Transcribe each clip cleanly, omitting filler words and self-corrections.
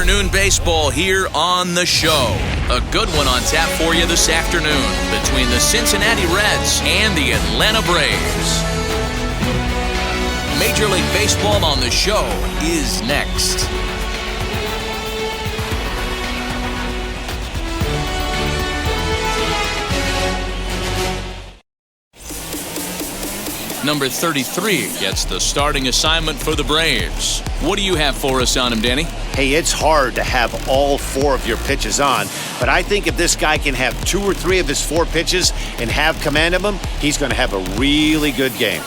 afternoon baseball here on the show. A good one on tap for you this afternoon between the Cincinnati Reds and the Atlanta Braves. Major League Baseball on the show is next. Number 33 gets the starting assignment for the Braves. What do you have for us on him, Danny? Hey, it's hard to have all 4 of your pitches on, but I think if this guy can have 2 or 3 of his 4 pitches and have command of them, he's going to have a really good game.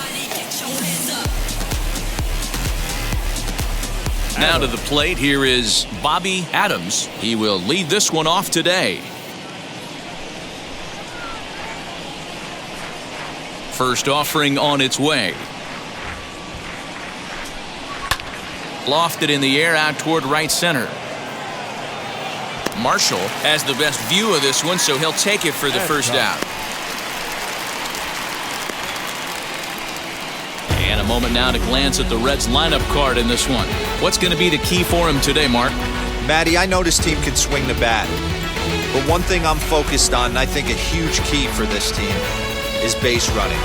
Now to the plate, here is Bobby Adams. He will lead this one off today. First offering on its way. Lofted in the air out toward right center. Marshall has the best view of this one, so he'll take it for the first out. And a moment now to glance at the Reds lineup card in this one. What's going to be the key for him today, Mark? Matty, I know this team can swing the bat, but one thing I'm focused on, and I think a huge key for this team, is base running.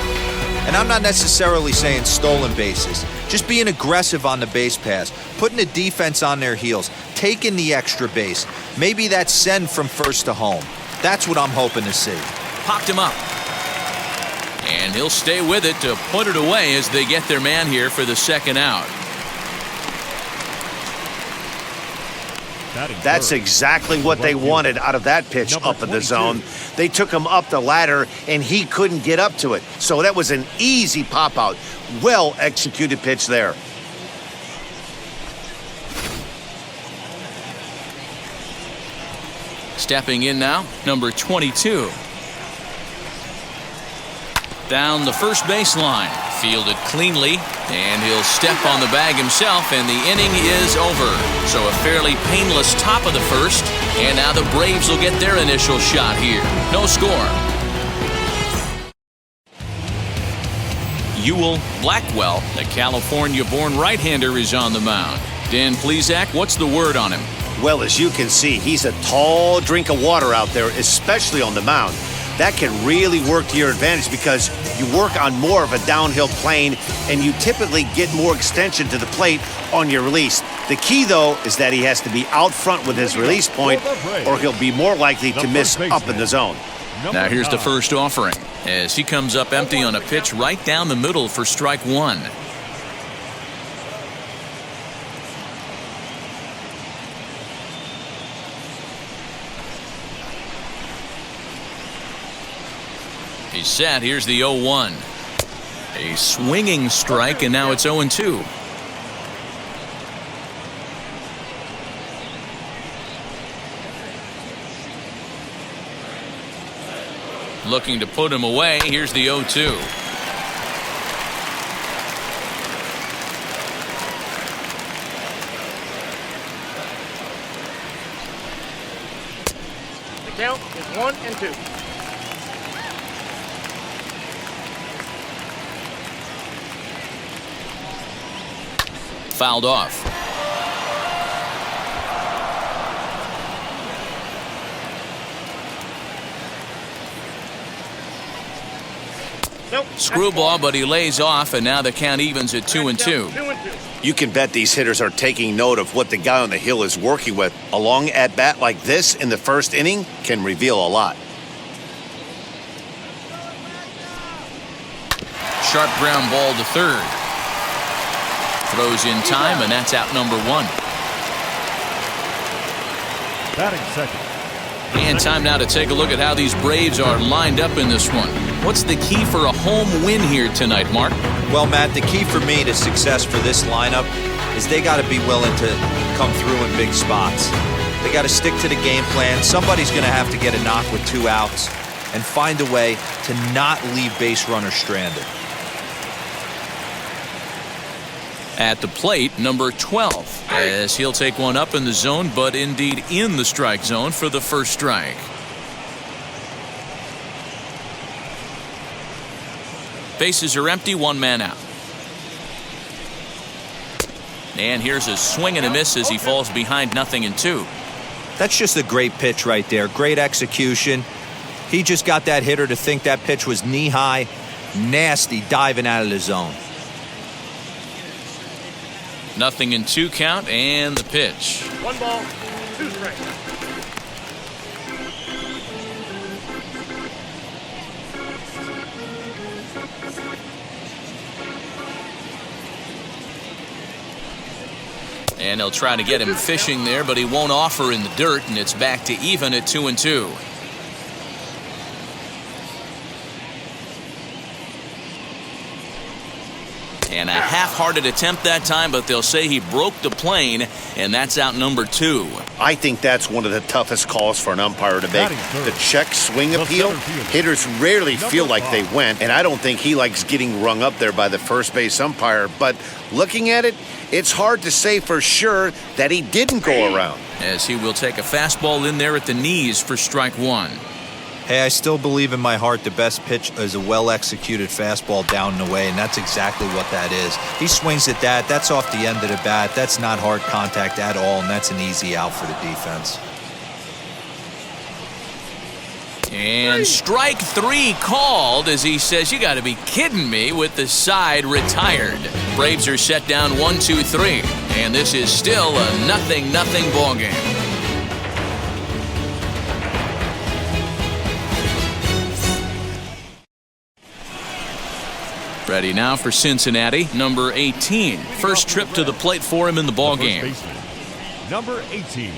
And I'm not necessarily saying stolen bases, just being aggressive on the base pass, putting the defense on their heels, taking the extra base. Maybe that's send from first to home. That's what I'm hoping to see. Popped him up. And he'll stay with it to put it away as they get their man here for the second out. That's exactly what they wanted out of that pitch up in the zone. They took him up the ladder, and he couldn't get up to it. So that was an easy pop-out. Well-executed pitch there. Stepping in now, number 22. Down the first baseline. Fielded cleanly, and he'll step on the bag himself, and the inning is over. So a fairly painless top of the first, and now the Braves will get their initial shot here. No score. Ewell Blackwell, the California-born right-hander, is on the mound. Dan Plesac, what's the word on him? Well, as you can see, he's a tall drink of water out there, especially on the mound. That can really work to your advantage because you work on more of a downhill plane and you typically get more extension to the plate on your release. The key, though, is that he has to be out front with his release point or he'll be more likely to miss up in the zone. Now here's the first offering as he comes up empty on a pitch right down the middle for strike 1. He's set. Here's the 0-1. A swinging strike, and now it's 0-2. Looking to put him away. Here's the 0-2. The count is 1-2. Fouled off. Nope. Screwball, but he lays off, and now the count evens at 2-2. You can bet these hitters are taking note of what the guy on the hill is working with. A long at-bat like this in the first inning can reveal a lot. Sharp ground ball to third. Throws in time, and that's out number 1. Batting second. And time now to take a look at how these Braves are lined up in this one. What's the key for a home win here tonight, Mark? Well, Matt, the key for me to success for this lineup is they got to be willing to come through in big spots. They got to stick to the game plan. Somebody's going to have to get a knock with 2 outs and find a way to not leave base runners stranded. At the plate, number 12, as he'll take one up in the zone, but indeed in the strike zone for the first strike. Bases are empty, 1 man out. And here's a swing and a miss as he falls behind 0-2. That's just a great pitch right there. Great execution. He just got that hitter to think that pitch was knee-high. Nasty diving out of the zone. 0-2 count and the pitch. 1 ball, 2 strikes. And they'll try to get him fishing there, but he won't offer in the dirt, and it's back to even at 2-2. And a half-hearted attempt that time, but they'll say he broke the plane, and that's out number 2. I think that's one of the toughest calls for an umpire to make. The check swing appeal, hitters rarely feel like they went, and I don't think he likes getting rung up there by the first base umpire. But looking at it, it's hard to say for sure that he didn't go around. As he will take a fastball in there at the knees for strike 1. Hey, I still believe in my heart the best pitch is a well-executed fastball down and away, and that's exactly what that is. He swings at that. That's off the end of the bat. That's not hard contact at all, and that's an easy out for the defense. And strike 3 called as he says, "You got to be kidding me," with the side retired. Braves are set down 1-2-3, and this is still a 0-0 ball game. Ready now for Cincinnati, number 18. First trip to the plate for him in the ball game. Number 18.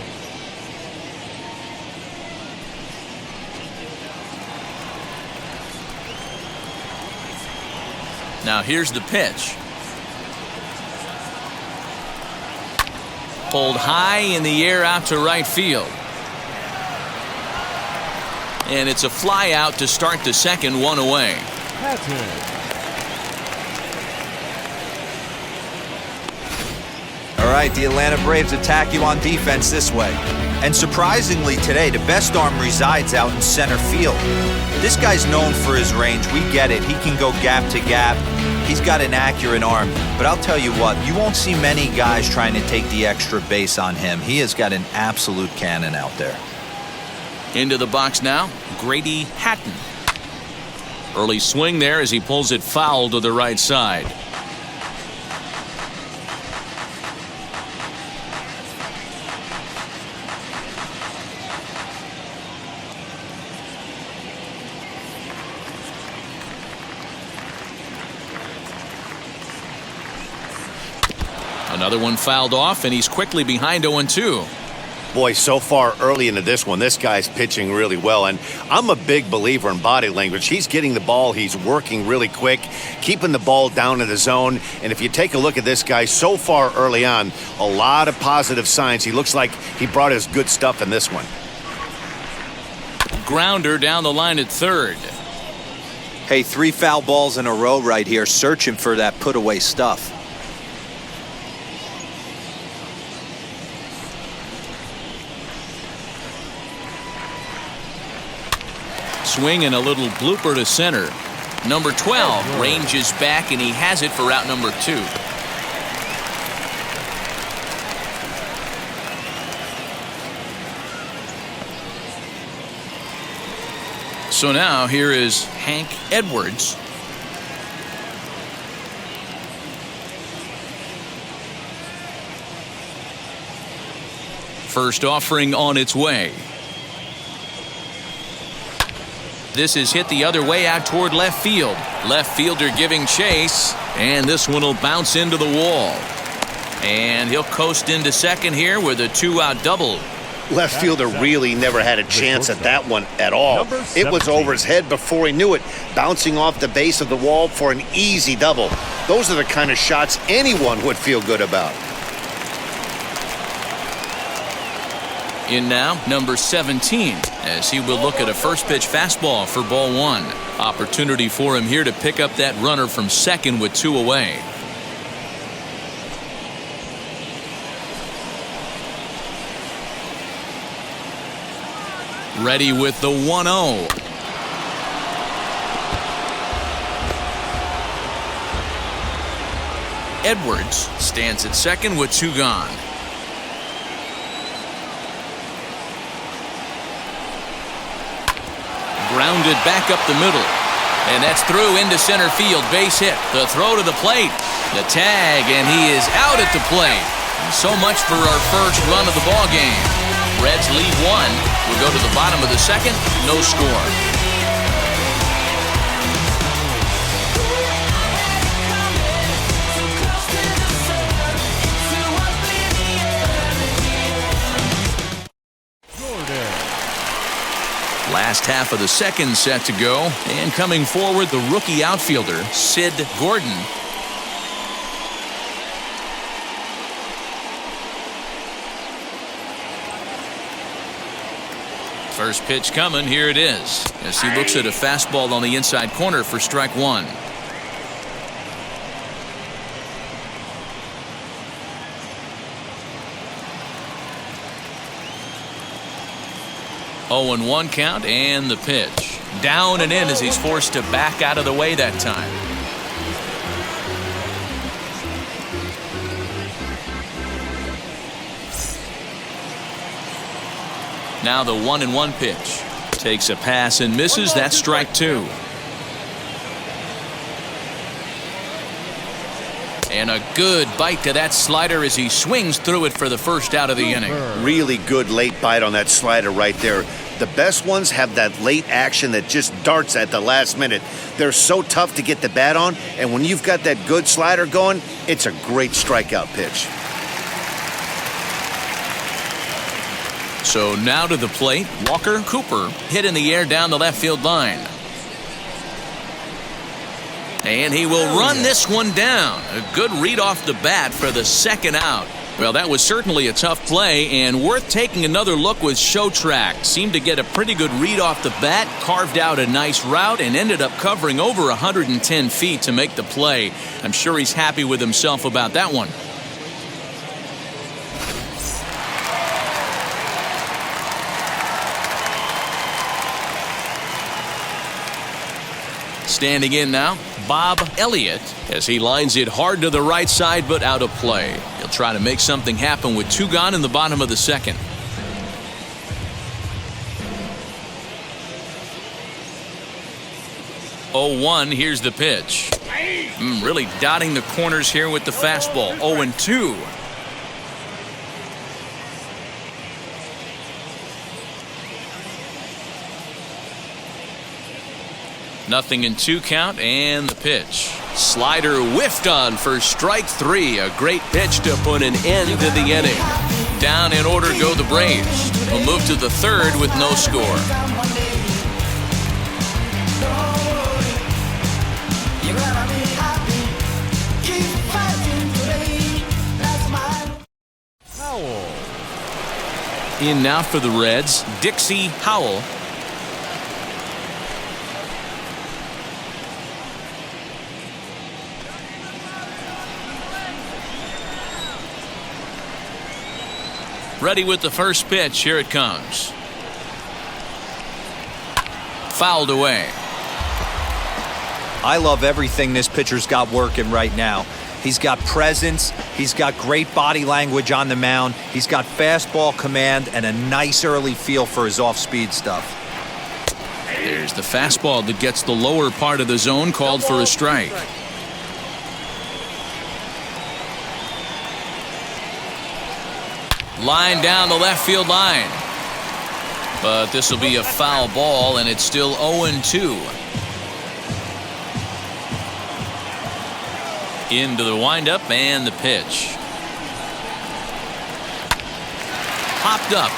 Now here's the pitch. Pulled high in the air out to right field. And it's a fly out to start the second, 1 away. That's it. All right, the Atlanta Braves attack you on defense this way. And surprisingly today, the best arm resides out in center field. This guy's known for his range. We get it. He can go gap to gap. He's got an accurate arm. But I'll tell you what, you won't see many guys trying to take the extra base on him. He has got an absolute cannon out there. Into the box now, Grady Hatton. Early swing there as he pulls it foul to the right side. Another one fouled off, and he's quickly behind 0-2. Boy, so far early into this one, this guy's pitching really well, and I'm a big believer in body language. He's getting the ball, he's working really quick, keeping the ball down in the zone, and if you take a look at this guy so far early on, a lot of positive signs. He looks like he brought his good stuff in this one. Grounder down the line at third. Hey, 3 foul balls in a row right here, searching for that put-away stuff. Swing and a little blooper to center. Number 12 ranges back, and he has it for out number 2. So now here is Hank Edwards. First offering on its way. This is hit the other way out toward left field. Left fielder giving chase, and this one will bounce into the wall. And he'll coast into second here with a 2-out double. Left fielder really never had a chance at that one at all. It was over his head before he knew it, bouncing off the base of the wall for an easy double. Those are the kind of shots anyone would feel good about. In now, number 17, as he will look at a first pitch fastball for ball 1. Opportunity for him here to pick up that runner from second with 2 away. Ready with the 1-0. Edwards stands at second with 2 gone. Grounded back up the middle. And that's through into center field. Base hit. The throw to the plate. The tag, and he is out at the plate. And so much for our first run of the ball game. Reds lead 1. We'll go to the bottom of the second. No score. Last half of the second set to go, and coming forward, the rookie outfielder, Sid Gordon. First pitch coming, here it is, as he looks at a fastball on the inside corner for strike 1. Oh, and 1 count, and the pitch. Down and in as he's forced to back out of the way that time. Now the 1-1 pitch. Takes a pass and misses. That's strike 2. And a good bite to that slider as he swings through it for the first out of the inning. Really good late bite on that slider right there. The best ones have that late action that just darts at the last minute. They're so tough to get the bat on, and when you've got that good slider going, it's a great strikeout pitch. So now to the plate, Walker Cooper hit in the air down the left field line. And he will run this one down. A good read off the bat for the second out. Well, that was certainly a tough play, and worth taking another look with Show Track. Seemed to get a pretty good read off the bat, carved out a nice route, and ended up covering over 110 feet to make the play. I'm sure he's happy with himself about that one. Standing in now, Bob Elliott, as he lines it hard to the right side but out of play. He'll try to make something happen with 2 gone in the bottom of the second. 0-1, here's the pitch. Really dotting the corners here with the fastball. 0-2. Nothing in 2 count, and the pitch. Slider whiffed on for strike 3. A great pitch to put an end to the inning. Down in order go the Braves. We'll move to the third with no score. Howell. In now for the Reds, Dixie Howell. Ready with the first pitch. Here it comes. Fouled away. I love everything this pitcher's got working right now. He's got presence. He's got great body language on the mound. He's got fastball command and a nice early feel for his off-speed stuff. There's the fastball that gets the lower part of the zone, called for a strike. Line down the left field line. But this will be a foul ball, and it's still 0-2. Into the windup and the pitch. Popped up.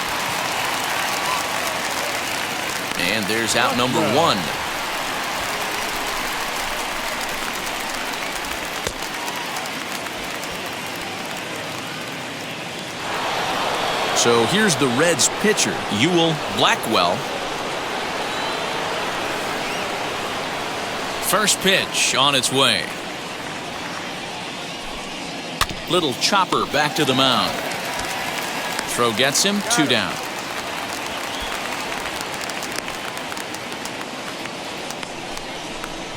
And there's out number 1. So here's the Reds pitcher, Ewell Blackwell. First pitch on its way. Little chopper back to the mound. Throw gets him, 2 down.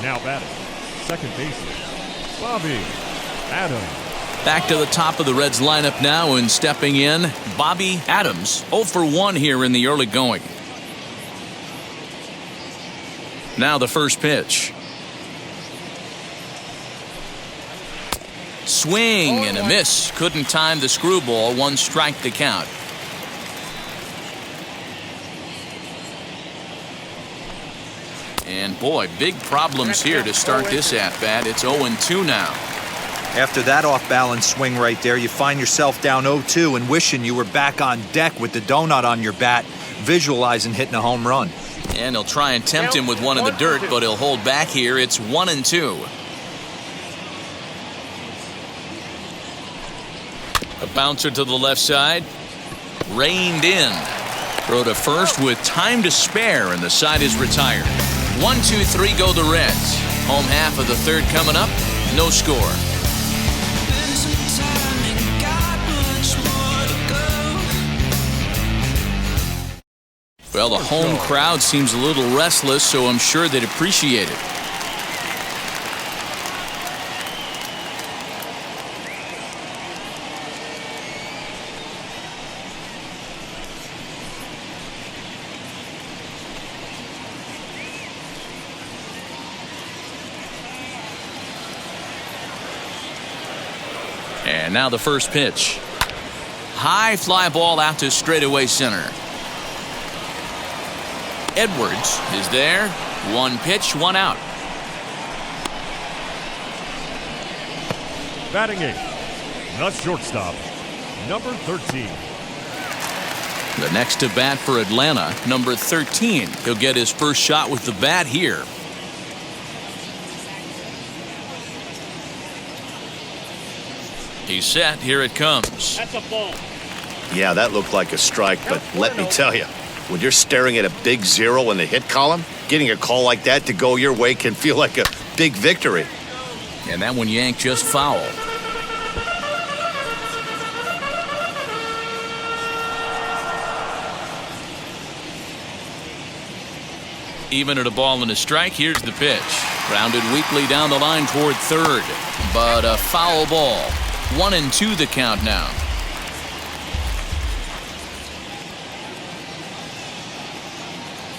Now batting, second baseman, Bobby Adams. Back to the top of the Reds lineup now, and stepping in, Bobby Adams. 0 for 1 here in the early going. Now the first pitch. Swing and a miss. Couldn't time the screwball. 1 strike to count. And boy, big problems here to start this at-bat. It's 0-2 now. After that off-balance swing right there, you find yourself down 0-2 and wishing you were back on deck with the donut on your bat, visualizing hitting a home run. And he'll try and tempt him with one in the dirt, but he'll hold back here. It's 1-2. A bouncer to the left side. Reined in. Throw to first with time to spare, and the side is retired. 1, 2, 3 go the Reds. Home half of the third coming up. No score. Well, the home crowd seems a little restless, so I'm sure they'd appreciate it. And now the first pitch. High fly ball out to straightaway center. Edwards is there. 1 pitch, 1 out. Batting 8th, the shortstop, number 13. The next to bat for Atlanta, number 13. He'll get his first shot with the bat here. He's set. Here it comes. That's a ball. Yeah, that looked like a strike, but let me tell you, when you're staring at a big 0 in the hit column, getting a call like that to go your way can feel like a big victory. And that one yanked just foul. Even at a ball and a strike, here's the pitch. Grounded weakly down the line toward third, but a foul ball. 1-2 the count now.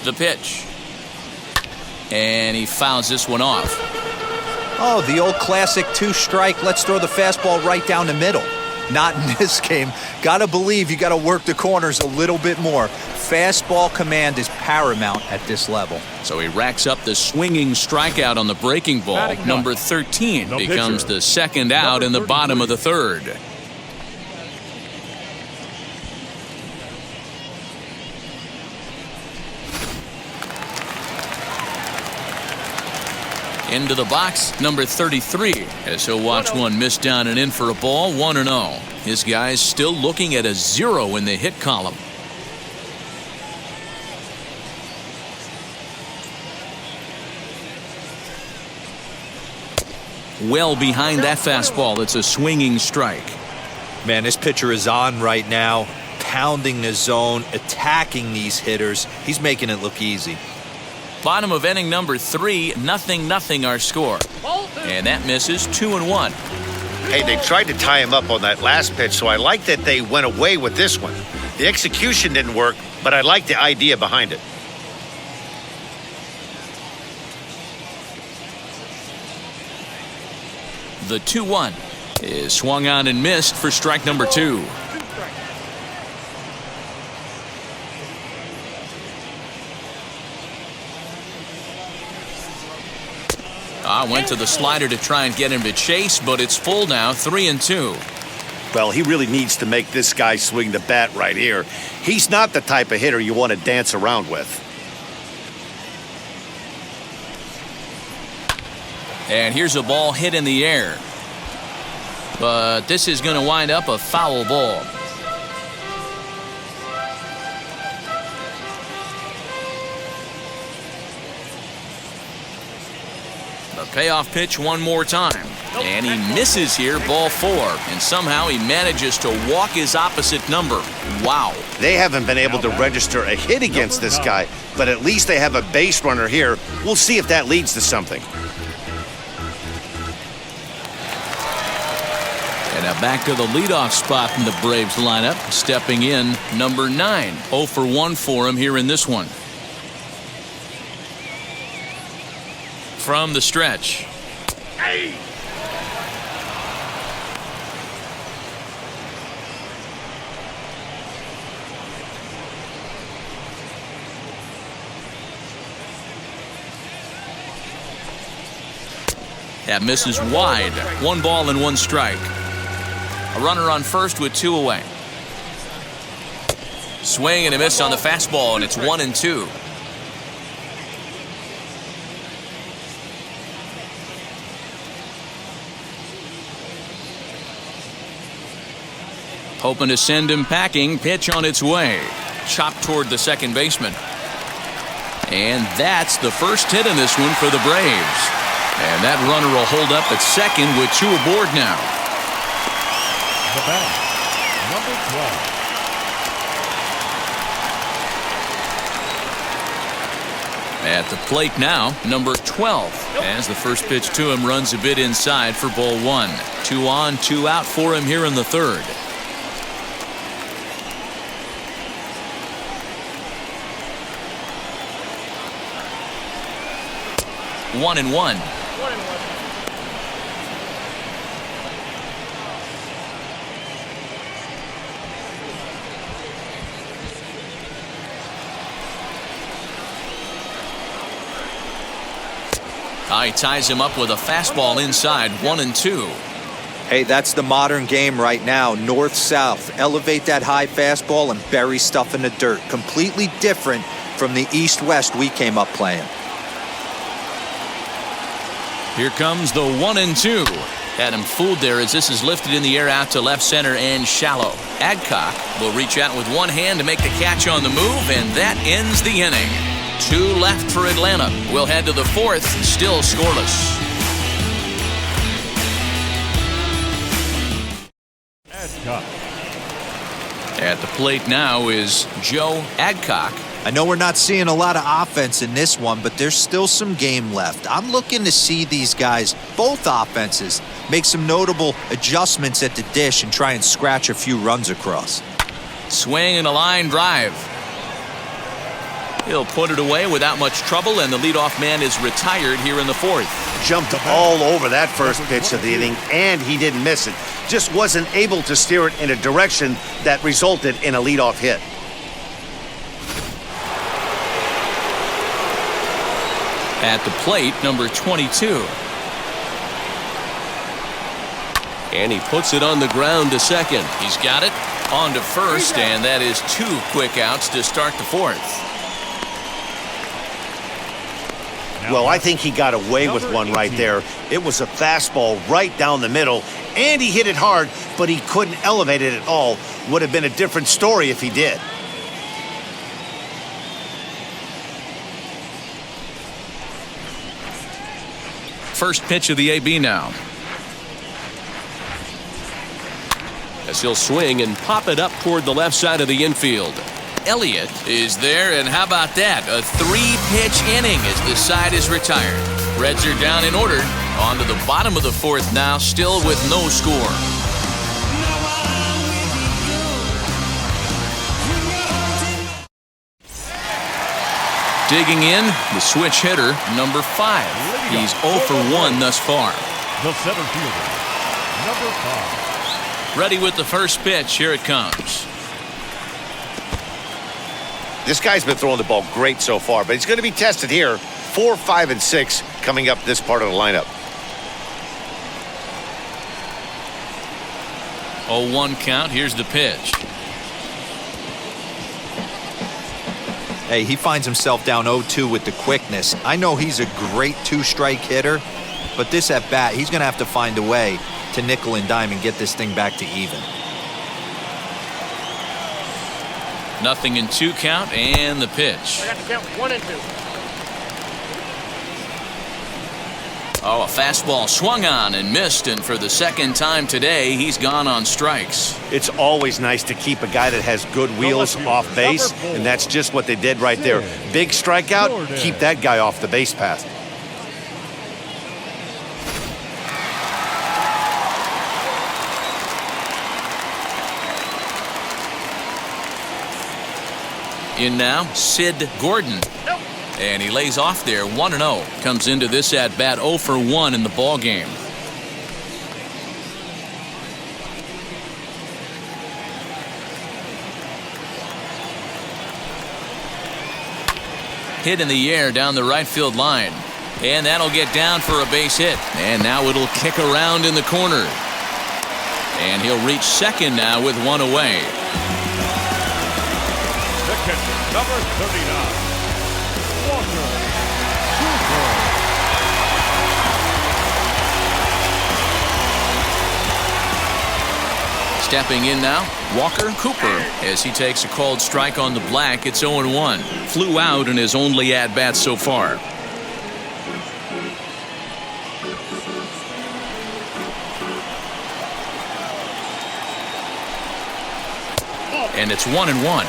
The pitch. And he fouls this one off. Oh, the old classic 2-strike, let's throw the fastball right down the middle. Not in this game. Gotta believe you gotta work the corners a little bit more. Fastball command is paramount at this level. So he racks up the swinging strikeout on the breaking ball. Number 13 becomes the second out in the bottom of the third. Into the box, number 33, as he'll watch one miss down and in for a ball. 1-0. His guy's still looking at a 0 in the hit column. Well behind that fastball. It's a swinging strike. Man, this pitcher is on right now, pounding the zone, attacking these hitters. He's making it look easy. Bottom of inning number 3, 0-0 our score. And that misses. 2-1. Hey, they tried to tie him up on that last pitch, so I like that they went away with this one. The execution didn't work, but I like the idea behind it. The 2-1 is swung on and missed for strike number 2. Went to the slider to try and get him to chase, but it's full now. 3-2. Well, he really needs to make this guy swing the bat right here. He's not the type of hitter you want to dance around with. And here's a ball hit in the air. But this is going to wind up a foul ball. The payoff pitch one more time. And he misses here, ball 4. And somehow he manages to walk his opposite number. Wow. They haven't been able to register a hit against this guy, but at least they have a base runner here. We'll see if that leads to something. And a Back to the leadoff spot in the Braves lineup. Stepping in, number 9. 0 for 1 for him here in this one. From the stretch. Hey! That misses wide. 1 ball and 1 strike. A runner on first with 2 away. Swing and a miss on the fastball, and it's 1-2. Hoping to send him packing. Pitch on its way. Chopped toward the second baseman. And that's the first hit in this one for the Braves. And that runner will hold up at second with 2 aboard now. The batter, number 12. At the plate now, number 12. As the first pitch to him runs a bit inside for ball 1. 2 on, 2 out for him here in the third. One and one. He ties him up with a fastball inside. 1-2. Hey, that's the modern game right now. North-south. Elevate that high fastball and bury stuff in the dirt. Completely different from the east-west we came up playing. Here comes the 1-2. Had him fooled there as this is lifted in the air out to left center and shallow. Adcock will reach out with one hand to make the catch on the move, and that ends the inning. 2 left for Atlanta. We'll head to the 4th, still scoreless. Adcock. At the plate now is Joe Adcock. I know we're not seeing a lot of offense in this one, but there's still some game left. I'm looking to see these guys, both offenses, make some notable adjustments at the dish and try and scratch a few runs across. Swing and a line drive. He'll put it away without much trouble, and the leadoff man is retired here in the 4th. Jumped all over that first pitch of the inning, and he didn't miss it. Just wasn't able to steer it in a direction that resulted in a leadoff hit. At the plate, number 22. And he puts it on the ground to second. He's got it on to first, and that is 2 quick outs to start the 4th. Well, I think he got away with one right there. It was a fastball right down the middle, and he hit it hard, but he couldn't elevate it at all. Would have been a different story if he did. First pitch of the AB now. As he'll swing and pop it up toward the left side of the infield. Elliott is there, and how about that? A 3-pitch inning as the side is retired. Reds are down in order. On to the bottom of the 4th now, still with no score. Digging in, the switch hitter, number 5. He's 0 for 1 thus far. The center fielder, number 5. Ready with the first pitch. Here it comes. This guy's been throwing the ball great so far, but he's going to be tested here. 4, 5, and 6 coming up this part of the lineup. 0-1 count. Here's the pitch. Hey, he finds himself down 0-2 with the quickness. I know he's a great 2-strike hitter, but this at bat, he's going to have to find a way to nickel and dime and get this thing back to even. 0-2 count, and the pitch. I got to count 1 and 2. Oh, a fastball swung on and missed, and for the second time today, he's gone on strikes. It's always nice to keep a guy that has good wheels off base, and that's just what they did right there. Big strikeout, keep that guy off the base path. In now, Sid Gordon. Nope. And he lays off there 1-0. Comes into this at bat 0 for 1 in the ball game. Hit in the air down the right field line. And that'll get down for a base hit. And now it'll kick around in the corner. And he'll reach second now with one away. The catcher, number 39, Walker Cooper. Stepping in now, Walker Cooper, as he takes a called strike on the black. It's 0-1. Flew out in his only at-bat so far. And it's 1-1.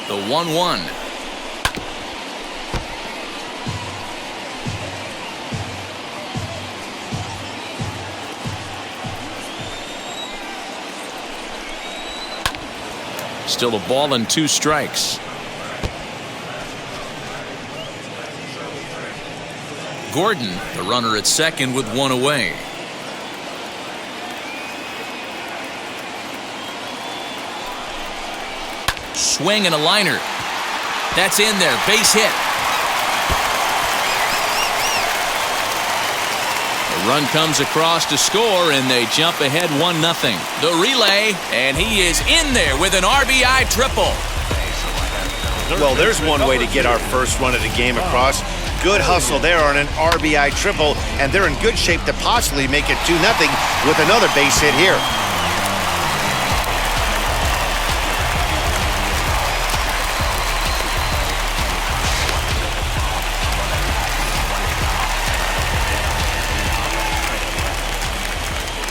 The 1-1. Still a ball and 2 strikes. Gordon, the runner at second with one away. Swing and a liner. That's in there. Base hit. The run comes across to score, and they jump ahead 1-0. The relay, and he is in there with an RBI triple. Well, there's one way to get our first run of the game across. Good hustle there on an RBI triple, and they're in good shape to possibly make it 2-0 with another base hit here.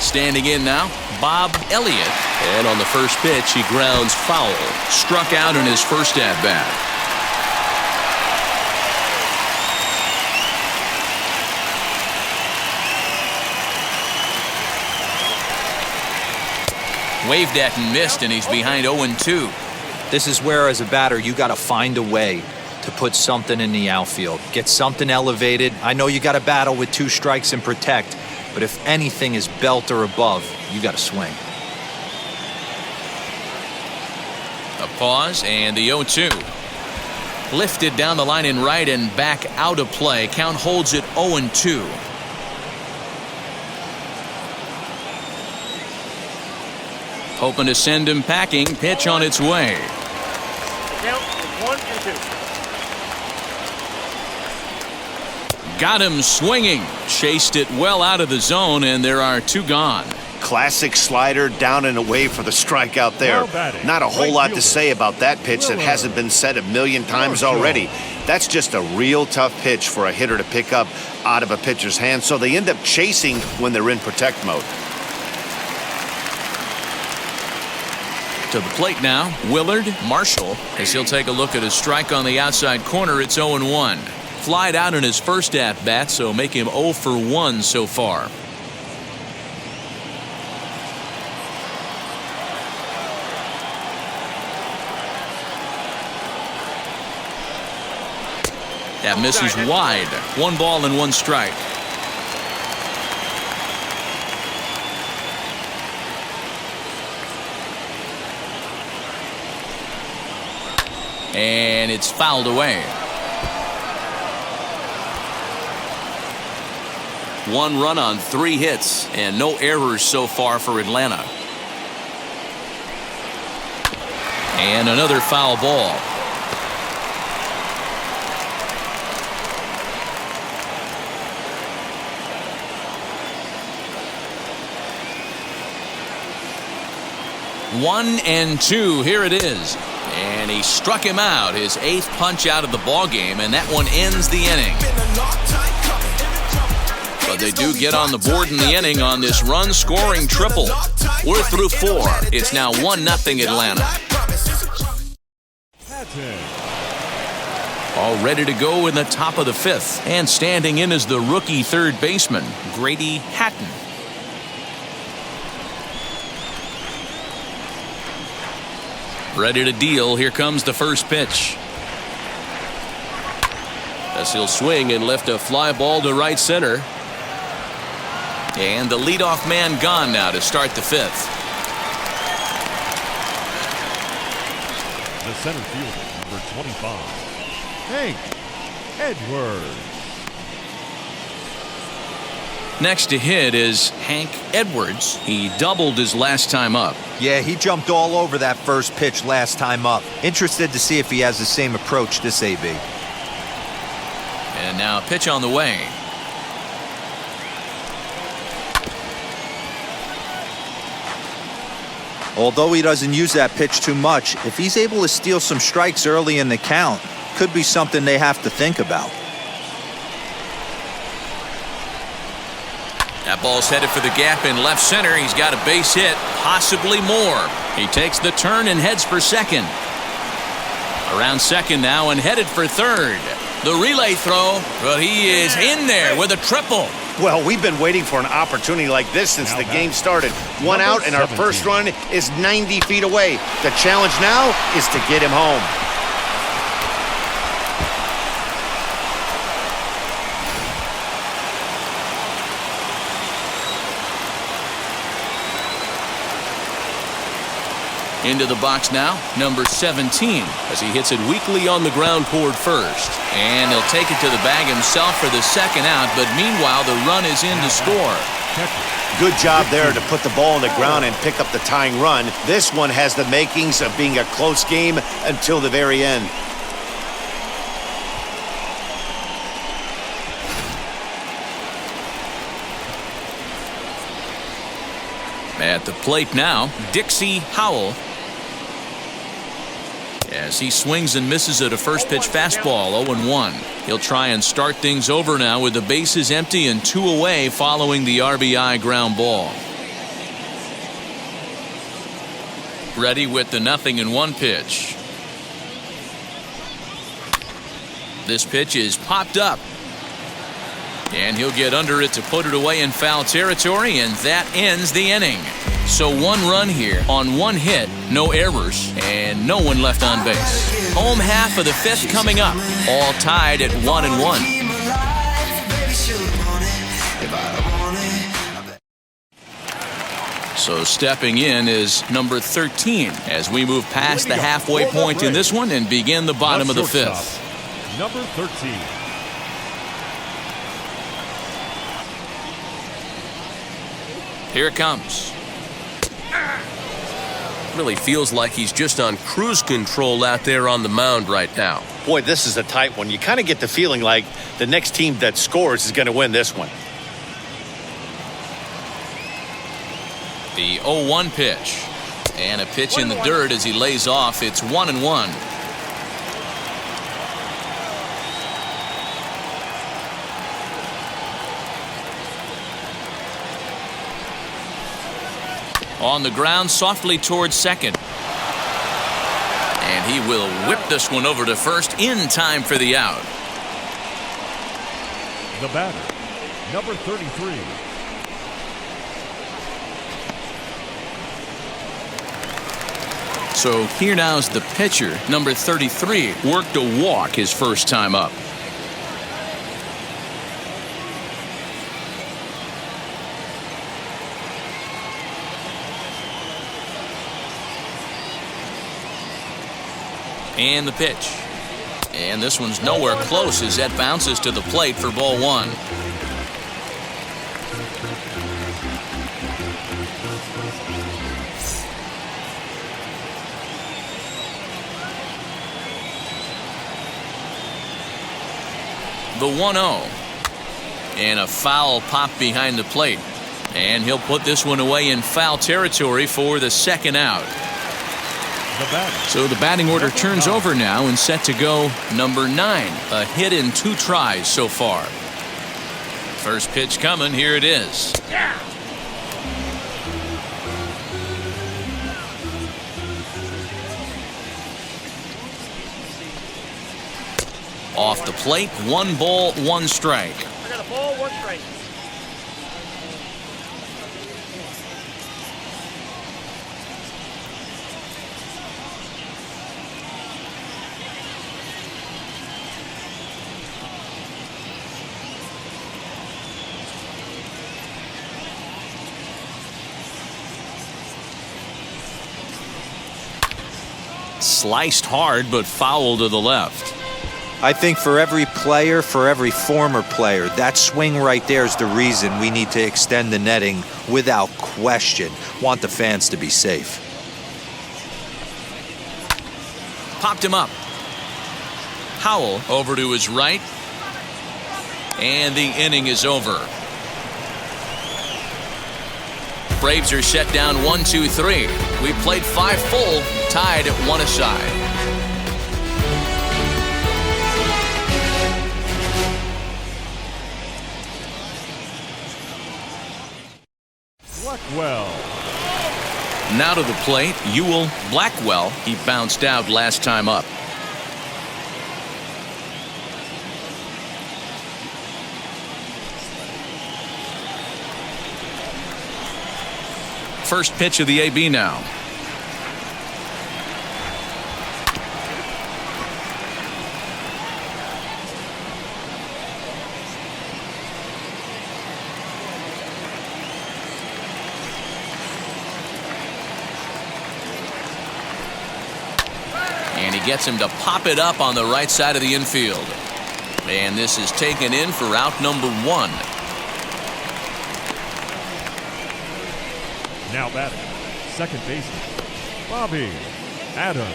Standing in now, Bob Elliott. And on the first pitch, he grounds foul. Struck out in his first at-bat. Waved at and missed, and he's behind 0-2. This is where, as a batter, you got to find a way to put something in the outfield. Get something elevated. I know you got to battle with 2 strikes and protect, but if anything is belt or above, you got to swing. A pause and the 0-2. Lifted down the line in right and back out of play. Count holds it 0-2. Hoping to send him packing. Pitch on its way. Count is 1-2. Got him swinging. Chased it well out of the zone, and there are 2 gone. Classic slider down and away for the strikeout there. Not a whole lot to say about that pitch that hasn't been said a million times already. That's just a real tough pitch for a hitter to pick up out of a pitcher's hand, so they end up chasing when they're in protect mode. To the plate now, Willard Marshall, as he'll take a look at a strike on the outside corner. It's 0-1. Flied out in his first at-bat, so make him 0 for 1 so far. That misses wide. 1 ball and 1 strike. And it's fouled away. 1 run on 3 hits and no errors so far for Atlanta. And another foul ball. One and 2. Here it is. And he struck him out, his 8th punch out of the ball game, and that one ends the inning. But they do get on the board in the inning on this run-scoring triple. We're through 4. It's now 1-0 Atlanta. All ready to go in the top of the 5th. And standing in is the rookie third baseman, Grady Hatton. Ready to deal. Here comes the first pitch. As he'll swing and lift a fly ball to right center. And the leadoff man gone now to start the 5th. The center fielder, number 25, Hank Edwards. Next to hit is Hank Edwards. He doubled his last time up. Yeah, he jumped all over that first pitch last time up. Interested to see if he has the same approach this AB. And now a pitch on the way. Although he doesn't use that pitch too much, if he's able to steal some strikes early in the count, could be something they have to think about. That ball's headed for the gap in left center. He's got a base hit, possibly more. He takes the turn and heads for second. Around second now and headed for third. The relay throw, but he is in there with a triple. Well, we've been waiting for an opportunity like this since the game started. One out, and our first run is 90 feet away. The challenge now is to get him home. Into the box now, number 17, as he hits it weakly on the ground toward first. And he'll take it to the bag himself for the second out, but meanwhile the run is in to score. Good job there to put the ball on the ground and pick up the tying run. This one has the makings of being a close game until the very end. At the plate now, Dixie Howell. As he swings and misses at a first pitch fastball, 0-1. He'll try and start things over now with the bases empty and 2 away following the RBI ground ball. Ready with the 0-1 pitch. This pitch is popped up. And he'll get under it to put it away in foul territory, and that ends the inning. So 1 run here on 1 hit, no errors, and no one left on base. Home half of the 5th coming up, all tied at 1-1. So stepping in is number 13 as we move past the halfway point in this one and begin the bottom of the 5th. Number 13. Here it comes. Really feels like he's just on cruise control out there on the mound right now. Boy, this is a tight one. You kind of get the feeling like the next team that scores is going to win this one. The 0-1 pitch. And a pitch in the dirt as he lays off. It's 1-1. On the ground softly towards second. And he will whip this one over to first in time for the out. The batter, number 33. So here now's the pitcher, number 33, worked a walk his first time up. And the pitch. And this one's nowhere close as that bounces to the plate for ball 1. The 1-0. And a foul pop behind the plate. And he'll put this one away in foul territory for the second out. So the batting order turns over now and set to go number 9. A hit in 2 tries so far. First pitch coming. Here it is. Off the plate, 1 ball, 1 strike. I got a ball, 1 strike. Sliced hard, but foul to the left. I think for every player, for every former player, that swing right there is the reason we need to extend the netting without question. Want the fans to be safe. Popped him up. Howell over to his right. And the inning is over. Braves are set down 1-2-3. We played 5 full, tied at 1 aside. Blackwell. Now to the plate, Ewell Blackwell. He bounced out last time up. First pitch of the AB now. And he gets him to pop it up on the right side of the infield. And this is taken in for out number 1. Now batting, second baseman, Bobby Adams.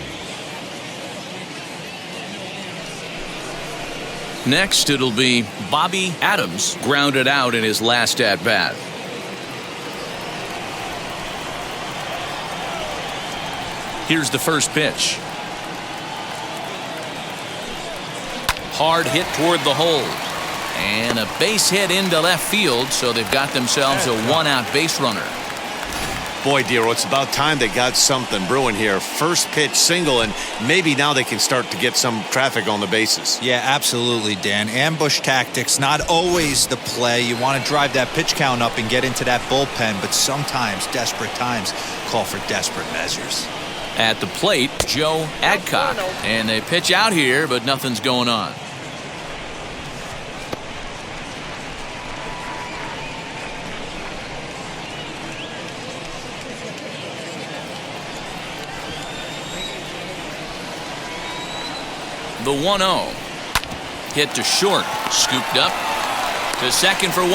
Next, it'll be Bobby Adams, grounded out in his last at-bat. Here's the first pitch. Hard hit toward the hole. And a base hit into left field, so they've got themselves a 1-out base runner. Boy, Dero, it's about time they got something brewing here. First pitch single, and maybe now they can start to get some traffic on the bases. Yeah, absolutely, Dan. Ambush tactics, not always the play. You want to drive that pitch count up and get into that bullpen, but sometimes desperate times call for desperate measures. At the plate, Joe Adcock. And they pitch out here, but nothing's going on. The 1-0. Hit to short. Scooped up to second for 1.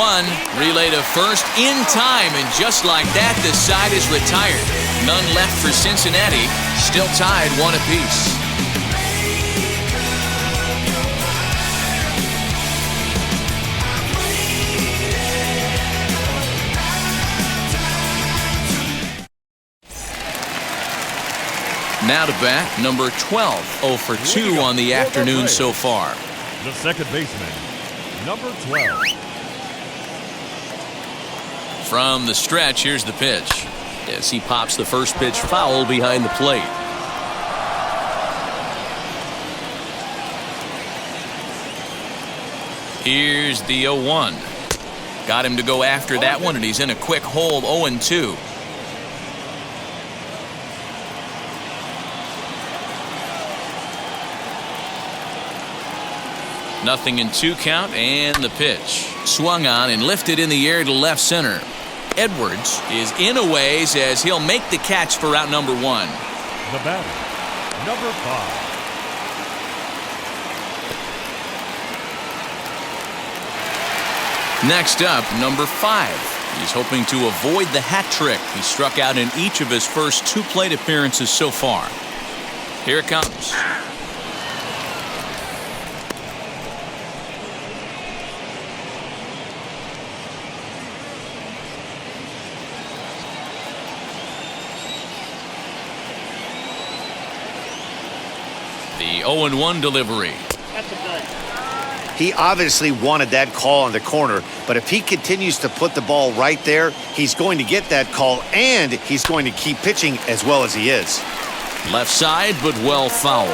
Relay to first in time. And just like that, the side is retired. None left for Cincinnati. Still tied 1 apiece. Now to bat, number 12, 0 for 2 on the afternoon so far. The second baseman, number 12. From the stretch, here's the pitch. As he pops the first pitch foul behind the plate. Here's the 0-1. Got him to go after that one, and he's in a quick hole, 0-2. Nothing in 2 count, and the pitch. Swung on and lifted in the air to left center. Edwards is in a ways as he'll make the catch for out number 1. The batter, number 5. Next up, number 5. He's hoping to avoid the hat trick. He struck out in each of his first 2 plate appearances so far. Here it comes. The 0-1 delivery. That's a good. He obviously wanted that call in the corner, but if he continues to put the ball right there, he's going to get that call, and he's going to keep pitching as well as he is. Left side, but well foul.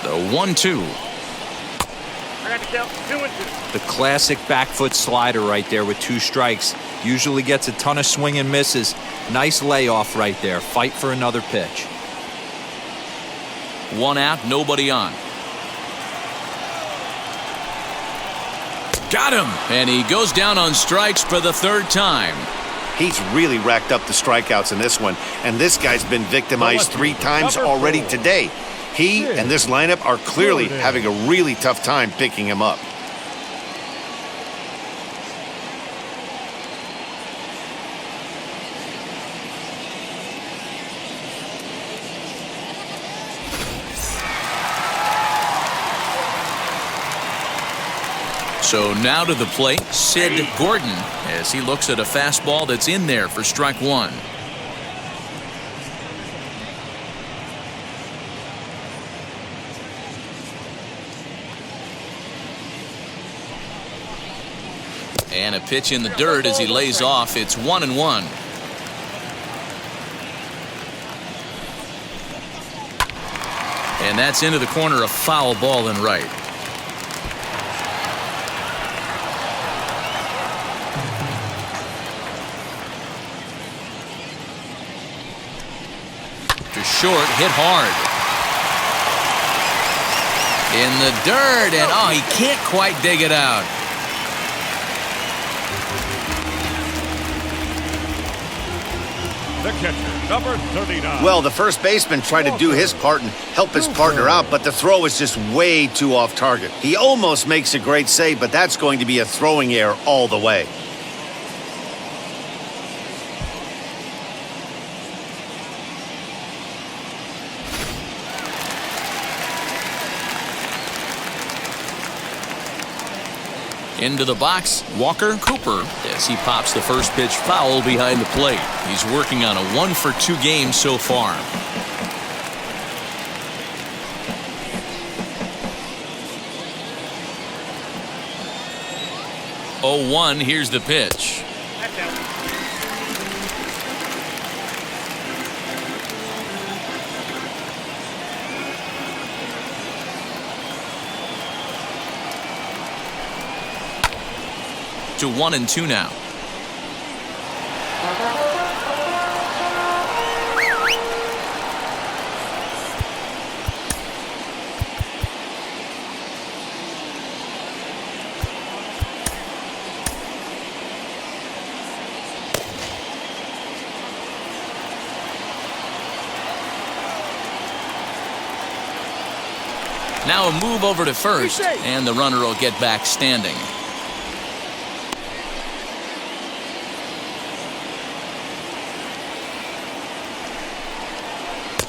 The 1-2. I got the count. 2-2. The classic back foot slider right there with 2 strikes. Usually gets a ton of swing and misses. Nice layoff right there. Fight for another pitch. 1 out, nobody on. Got him! And he goes down on strikes for the 3rd time. He's really racked up the strikeouts in this one, and this guy's been victimized 3 times already today. He and this lineup are clearly having a really tough time picking him up. So now to the plate, Sid Gordon, as he looks at a fastball that's in there for strike 1. And a pitch in the dirt as he lays off. It's 1-1. And that's into the corner, a foul ball and right. Short, hit hard. In the dirt, and oh, he can't quite dig it out. The catcher, number 39. Well, the first baseman tried to do his part and help his partner out, but the throw was just way too off target. He almost makes a great save, but that's going to be a throwing error all the way. Into the box, Walker Cooper, as he pops the first pitch foul behind the plate. He's working on a 1-for-2 game so far. Oh, 1, here's the pitch. That's out. To 1-2 now. Now a move over to first, and the runner will get back standing.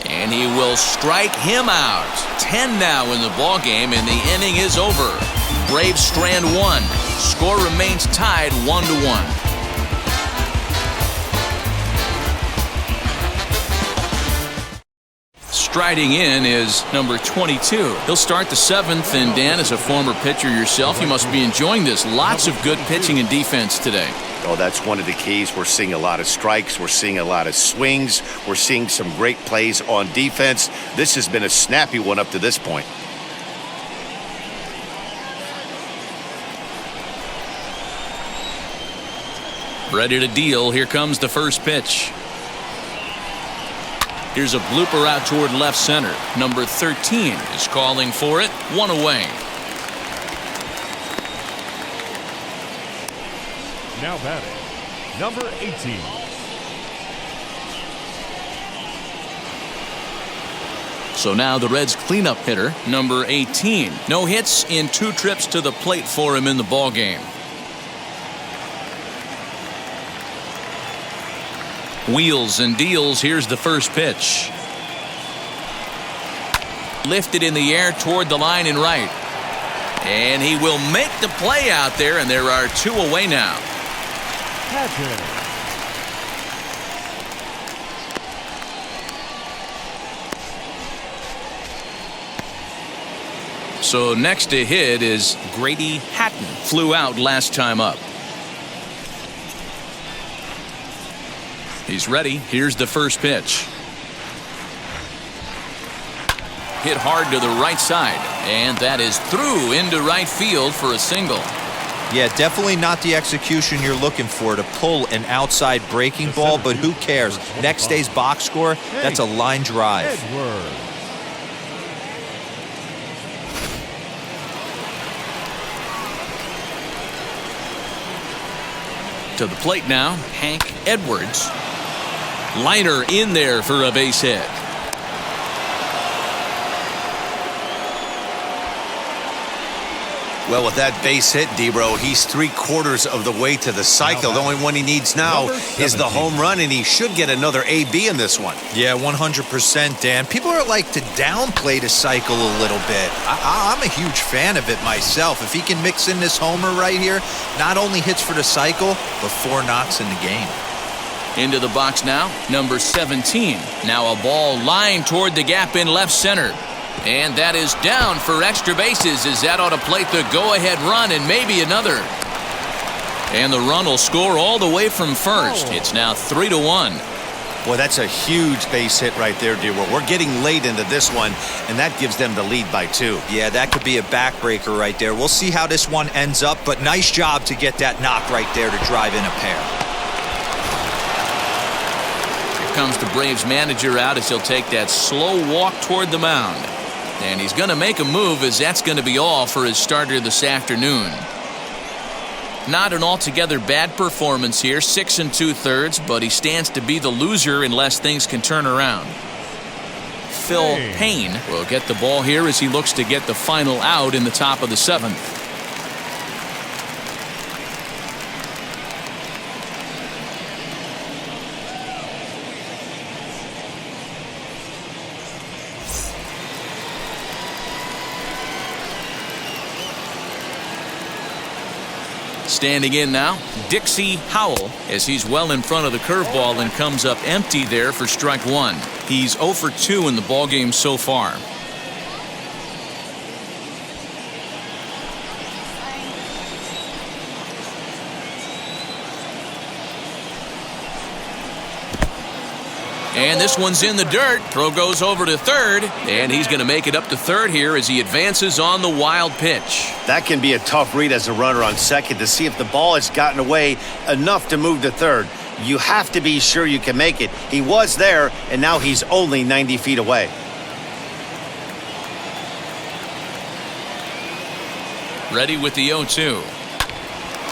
And he will strike him out. 10 now in the ball game, and the inning is over. Braves strand 1. Score remains tied 1-1. Striding in is number 22. He'll start the 7th, and Dan, as a former pitcher yourself, you must be enjoying this. Lots of good pitching and defense today. Oh, that's one of the keys. We're seeing a lot of strikes. We're seeing a lot of swings. We're seeing some great plays on defense. This has been a snappy one up to this point. Ready to deal. Here comes the first pitch. Here's a blooper out toward left center. Number 13 is calling for it. 1 away. Now batting, number 18. So now the Reds' cleanup hitter, number 18. No hits in 2 trips to the plate for him in the ballgame. Wheels and deals. Here's the first pitch. Lifted in the air toward the line and right. And he will make the play out there, and there are 2 away now. So next to hit is Grady Hatton. Flew out last time up. He's ready. Here's the first pitch. hit hard to the right side, and that is through into right field for a single. Yeah, definitely not the execution you're looking for to pull an outside breaking ball, but who cares? Next day's box score, that's a line drive. Edwards. To the plate now, Hank Edwards. Liner in there for a base hit. Well, with that base hit, Debro, he's 3/4 of the way to the cycle. The only one he needs now is the home run, and he should get another AB in this one. Yeah, 100%, Dan. People are like to downplay the cycle a little bit. I'm a huge fan of it myself. If he can mix in this homer right here, not only hits for the cycle, but 4 knocks in the game. Into the box now, number 17. Now a ball lined toward the gap in left center. And that is down for extra bases as that ought to plate the go-ahead run and maybe another. And the run will score all the way from first. It's now 3-1. Well, that's a huge base hit right there, Debro. We're getting late into this one, and that gives them the lead by 2. Yeah, that could be a backbreaker right there. We'll see how this one ends up, but nice job to get that knock right there to drive in a pair. Here comes the Braves manager out as he'll take that slow walk toward the mound. And he's going to make a move, as that's going to be all for his starter this afternoon. Not an altogether bad performance here, 6 2/3, but he stands to be the loser unless things can turn around. Phil Payne will get the ball here as he looks to get the final out in the top of the 7th. Standing in now, Dixie Howell, as he's well in front of the curveball and comes up empty there for strike 1. He's 0 for 2 in the ballgame so far. And this one's in the dirt. Throw goes over to third, and he's going to make it up to third here as he advances on the wild pitch. That can be a tough read as a runner on second to see if the ball has gotten away enough to move to third. You have to be sure you can make it. He was there, and now he's only 90 feet away. Ready with the 0-2.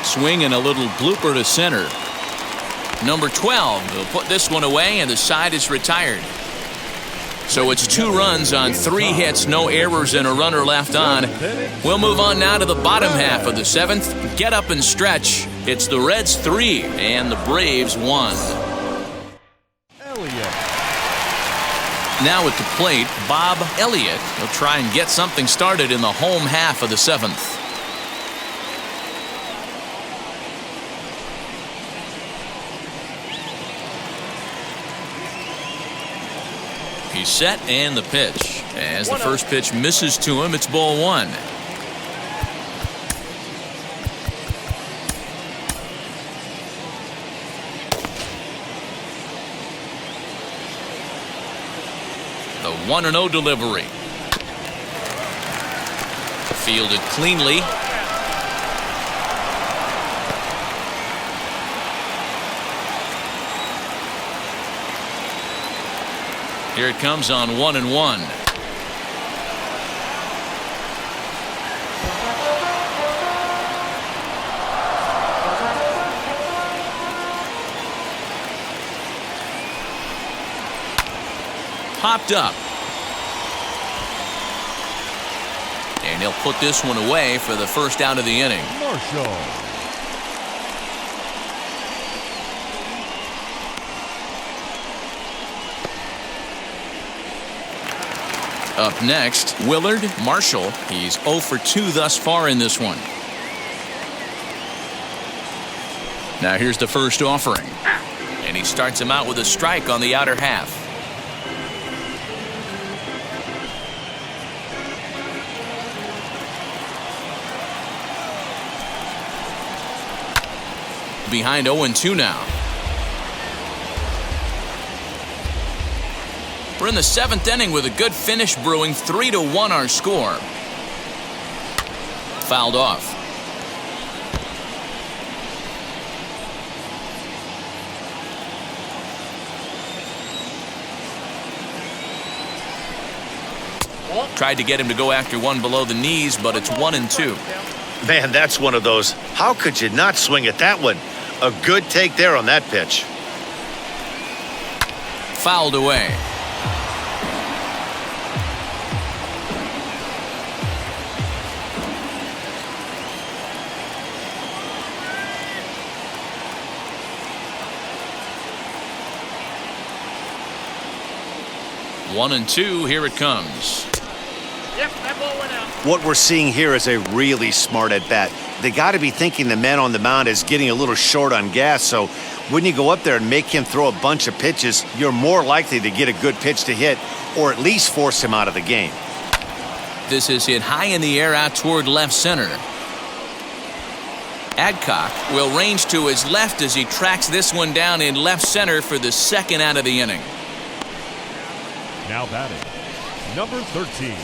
Swing and a little blooper to center. Number 12 will put this one away, and the side is retired. So it's 2 runs on 3 hits, no errors, and a runner left on. We'll move on now to the bottom half of the 7th. Get up and stretch. It's the Reds 3 and the Braves 1. Now at the plate, Bob Elliott will try and get something started in the home half of the 7th. He's set, and the pitch. As the first pitch misses to him, it's ball 1. The 1-0 delivery. Fielded cleanly. Here it comes on 1-1. Popped up. And he'll put this one away for the first out of the inning. Marshall. Up next, Willard Marshall. He's 0 for 2 thus far in this one. Now here's the first offering. And he starts him out with a strike on the outer half. Behind 0-2 now. We're in the 7th inning with a good finish brewing. 3-1 our score. Fouled off. Tried to get him to go after one below the knees, but it's 1-2. Man, that's one of those. How could you not swing at that one? A good take there on that pitch. Fouled away. One and two, here it comes. Yep, that ball went out. What we're seeing here is a really smart at bat. They got to be thinking the man on the mound is getting a little short on gas, so when you go up there and make him throw a bunch of pitches, you're more likely to get a good pitch to hit or at least force him out of the game. This is hit high in the air out toward left center. Adcock will range to his left as he tracks this one down in left center for the second out of the inning. Now batting, number 13.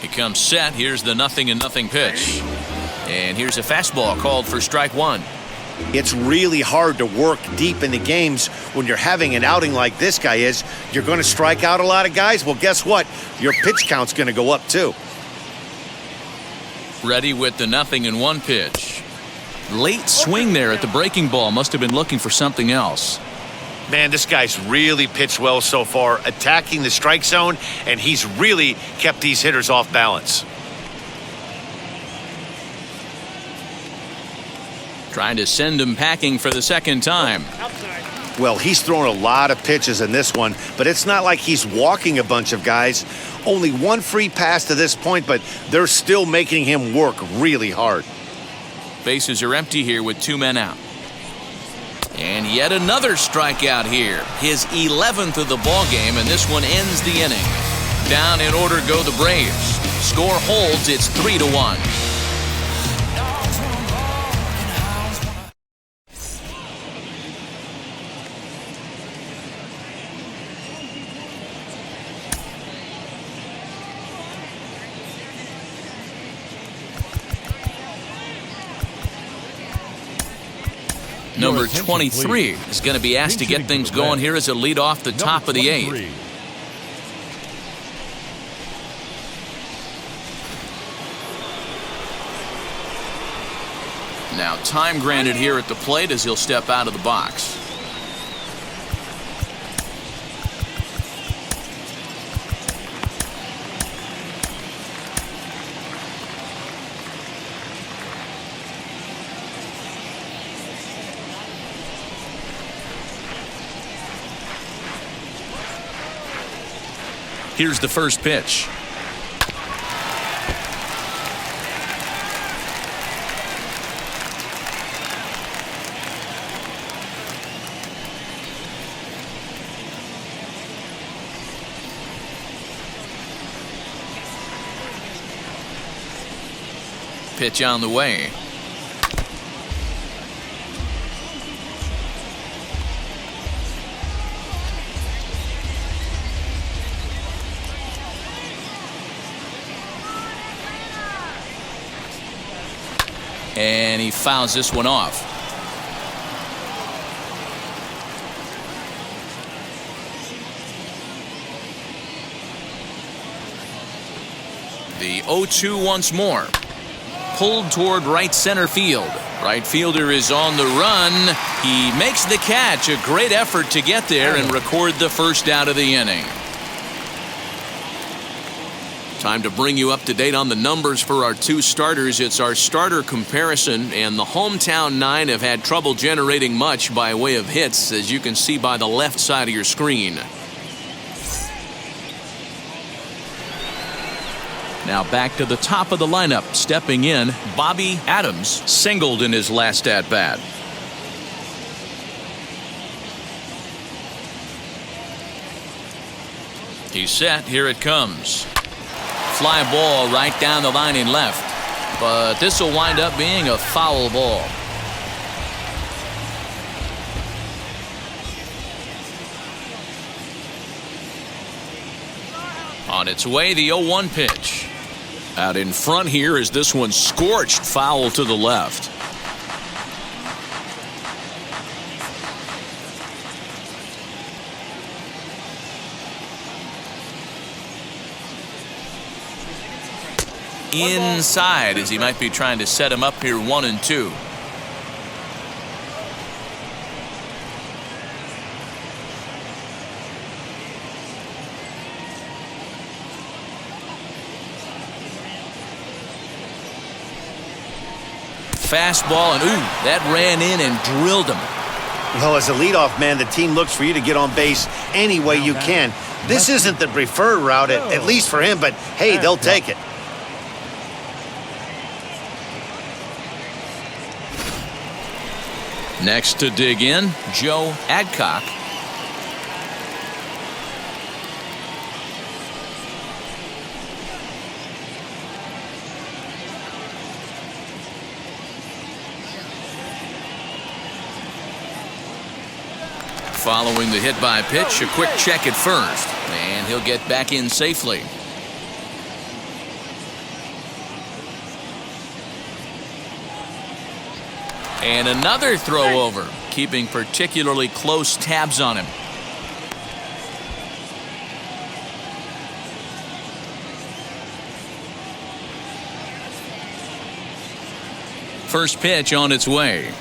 He comes set. Here's the 0-0 pitch. And here's a fastball called for strike one. It's really hard to work deep in the games when you're having an outing like this guy is. You're going to strike out a lot of guys. Well, guess what? Your pitch count's going to go up too. Ready with the 0-1 pitch. Late swing there at the breaking ball. Must have been looking for something else. Man, this guy's really pitched well so far, attacking the strike zone, and he's really kept these hitters off balance. Trying to send him packing for the second time. Outside. Well, he's thrown a lot of pitches in this one, but it's not like he's walking a bunch of guys. Only one free pass to this point, but they're still making him work really hard. Bases are empty here with 2 men out. And yet another strikeout here. His 11th of the ball game, and this one ends the inning. Down in order go the Braves. Score holds. It's 3-1. Number 23 is going to be asked to get things going here as a lead off the top of the 8th. Now time granted here at the plate as he'll step out of the box. Here's the first pitch. Pitch on the way. And he fouls this one off. The 0-2 once more. Pulled toward right center field. Right fielder is on the run. He makes the catch. A great effort to get there and record the first out of the inning. Time to bring you up to date on the numbers for our 2 starters. It's our starter comparison, and the hometown 9 have had trouble generating much by way of hits, as you can see by the left side of your screen. Now back to the top of the lineup. Stepping in, Bobby Adams singled in his last at-bat. He's set. Here it comes. Fly ball right down the line in left. But this will wind up being a foul ball. On its way, the 0-1 pitch. Out in front here is this one scorched foul to the left. Inside, as he might be trying to set him up here 1-2. Fastball, and ooh, that ran in and drilled him. Well, as a leadoff man, the team looks for you to get on base any way you can. This isn't the preferred route, at least for him, but hey, they'll take it. Next to dig in, Joe Adcock. Following the hit by pitch, a quick check at first, and he'll get back in safely. And another throw over, keeping particularly close tabs on him. First pitch on its way.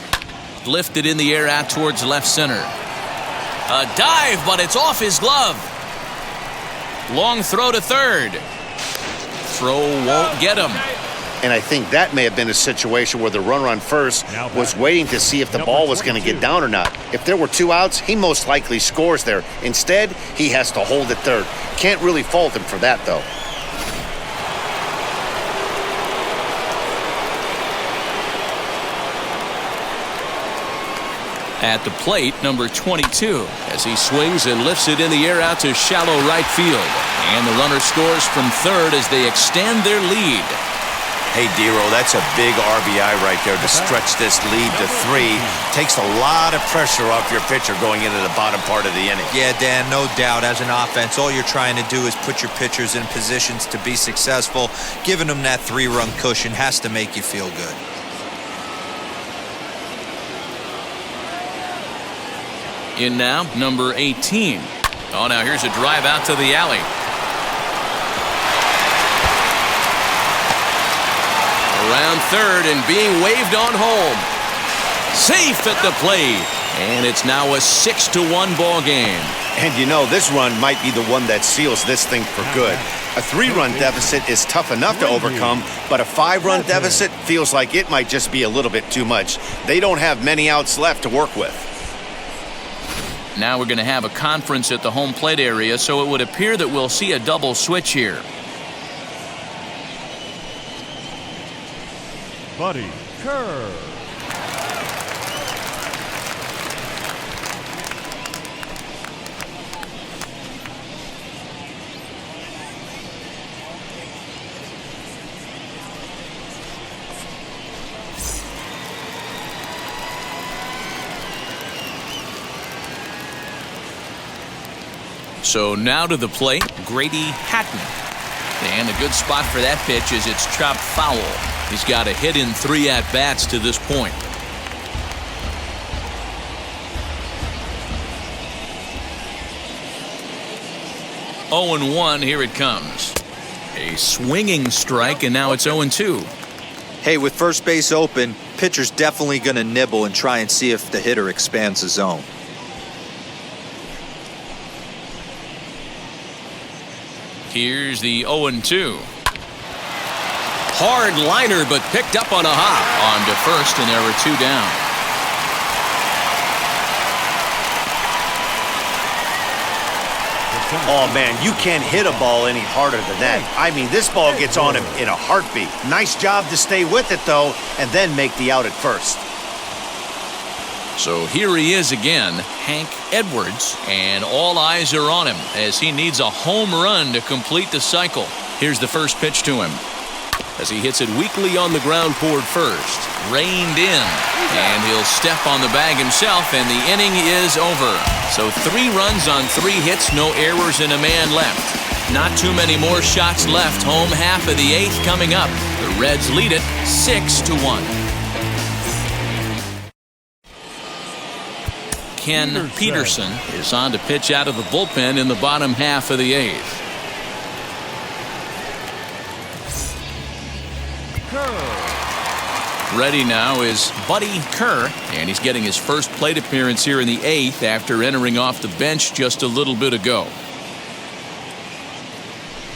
Lifted in the air out towards left center. A dive, but it's off his glove. Long throw to third. Throw won't get him. And I think that may have been a situation where the runner on first was waiting to see if the ball was going to get down or not. If there were 2 outs, he most likely scores there. Instead, he has to hold at third. Can't really fault him for that, though. At the plate, number 22, as he swings and lifts it in the air out to shallow right field. And the runner scores from third as they extend their lead. Hey, Dero, that's a big RBI right there to stretch this lead to 3. Takes a lot of pressure off your pitcher going into the bottom part of the inning. Yeah, Dan, no doubt. As an offense, all you're trying to do is put your pitchers in positions to be successful. Giving them that 3-run cushion has to make you feel good. In now, number 18. Oh, now here's a drive out to the alley. Around third and being waved on home. Safe at the plate. And it's now a 6-1 ball game. And you know, this run might be the one that seals this thing for good. A 3-run deficit is tough enough to overcome, but a 5-run deficit feels like it might just be a little bit too much. They don't have many outs left to work with. Now we're going to have a conference at the home plate area, so it would appear that we'll see a double switch here. Buddy Kerr. So now to the plate, Grady Hatton. And a good spot for that pitch is it's chopped foul. He's got a hit in 3 at-bats to this point. Oh, 0-1, here it comes. A swinging strike, and now it's 0-2. Hey, with first base open, pitcher's definitely going to nibble and try and see if the hitter expands the zone. Here's the 0-2. Hard liner, but picked up on a hop. On to first, and there were 2 down. Oh, man, you can't hit a ball any harder than that. I mean, this ball gets on him in a heartbeat. Nice job to stay with it, though, and then make the out at first. So here he is again, Hank Edwards, and all eyes are on him as he needs a home run to complete the cycle. Here's the first pitch to him as he hits it weakly on the ground toward first. Reined in, and he'll step on the bag himself, and the inning is over. So 3 runs on 3 hits, no errors, and a man left. Not too many more shots left. Home half of the 8th coming up. The Reds lead it 6-1. Ken Peterson is on to pitch out of the bullpen in the bottom half of the 8th. Ready now is Buddy Kerr, and he's getting his first plate appearance here in the 8th after entering off the bench just a little bit ago.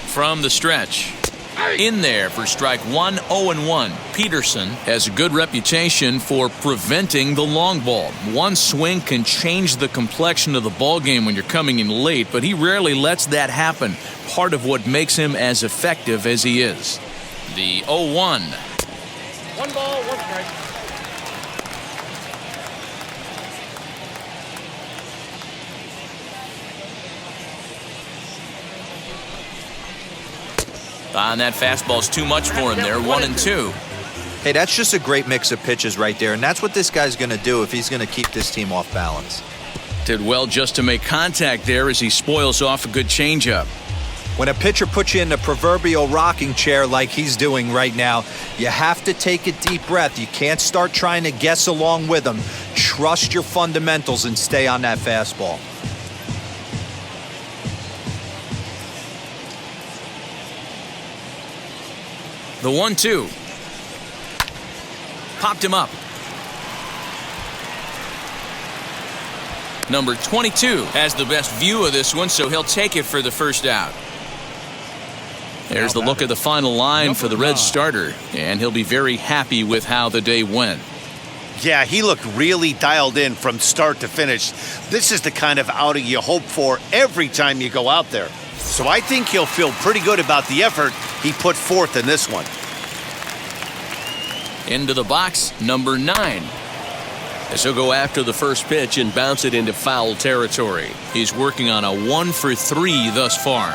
From the stretch, in there for strike 1, 0-1. Peterson has a good reputation for preventing the long ball. One swing can change the complexion of the ball game when you're coming in late, but he rarely lets that happen. Part of what makes him as effective as he is. The 0-1. 1 ball, 1 strike. And that fastball's too much for him there. 1-2. Hey, that's just a great mix of pitches right there, and that's what this guy's going to do if he's going to keep this team off balance. Did well just to make contact there as he spoils off a good changeup. When a pitcher puts you in the proverbial rocking chair like he's doing right now, you have to take a deep breath. You can't start trying to guess along with him. Trust your fundamentals and stay on that fastball. The 1-2. Popped him up. Number 22 has the best view of this one, so he'll take it for the first out. There's the look at the final line for the Reds starter, and he'll be very happy with how the day went. Yeah, he looked really dialed in from start to finish. This is the kind of outing you hope for every time you go out there. So I think he'll feel pretty good about the effort he put forth in this one. Into the box, number 9. As he'll go after the first pitch and bounce it into foul territory. He's working on a 1 for 3 thus far.